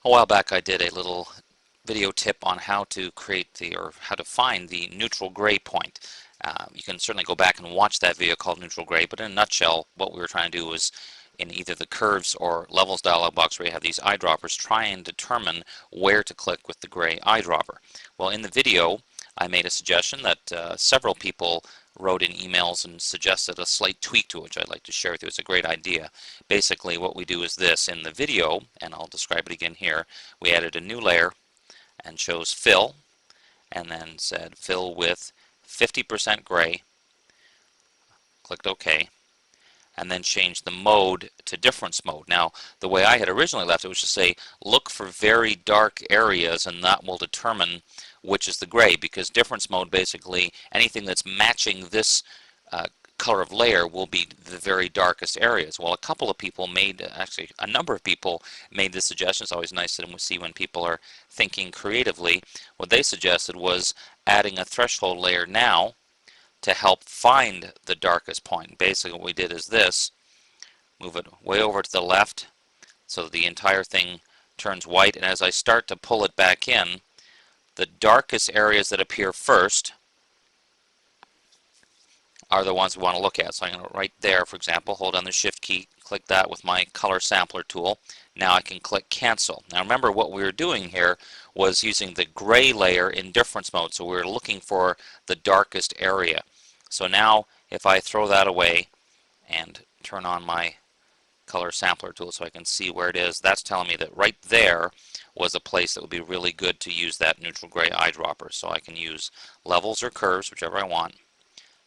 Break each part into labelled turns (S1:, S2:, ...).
S1: A while back I did a little video tip on how to create or how to find the neutral gray point. You can certainly go back and watch that video called Neutral Gray, but in a nutshell what we were trying to do was in either the curves or levels dialog box where you have these eyedroppers, try and determine where to click with the gray eyedropper. Well, in the video I made a suggestion that several people wrote in emails and suggested a slight tweak to it, which I'd like to share with you. It's a great idea. Basically what we do is this. In the video, and I'll describe it again here, we added a new layer and chose fill, and then said fill with 50% gray, clicked OK, and then changed the mode to difference mode. Now the way I had originally left it was to say look for very dark areas and that will determine which is the gray, because difference mode, basically anything that's matching this color of layer will be the very darkest areas. Well, a couple of people made, actually a number of people made this suggestion. It's always nice to see when people are thinking creatively. What they suggested was adding a threshold layer now to help find the darkest point. Basically what we did is this, move it way over to the left so that the entire thing turns white, and as I start to pull it back in, the darkest areas that appear first are the ones we want to look at. So I'm going to right there, for example, hold down the Shift key, click that with my color sampler tool. Now I can click cancel. Now remember what we were doing here was using the gray layer in difference mode, so we were looking for the darkest area. So now if I throw that away and turn on my color sampler tool so I can see where it is, that's telling me that right there was a place that would be really good to use that neutral gray eyedropper. So I can use levels or curves, whichever I want,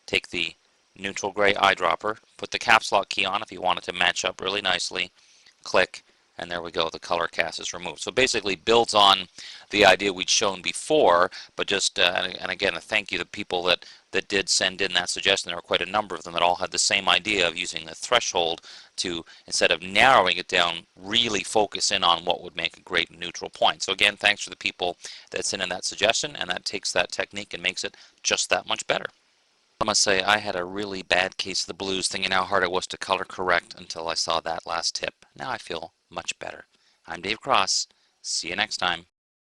S1: take the neutral gray eyedropper, put the caps lock key on if you want it to match up really nicely, click, and there we go, the color cast is removed. So basically builds on the idea we'd shown before, but just, and again, a thank you to people that did send in that suggestion. There were quite a number of them that all had the same idea of using the threshold to, instead of narrowing it down, really focus in on what would make a great neutral point. So again, thanks for the people that sent in that suggestion, and that takes that technique and makes it just that much better. I must say I had a really bad case of the blues thinking how hard it was to color correct until I saw that last tip. Now I feel much better. I'm Dave Cross. See you next time.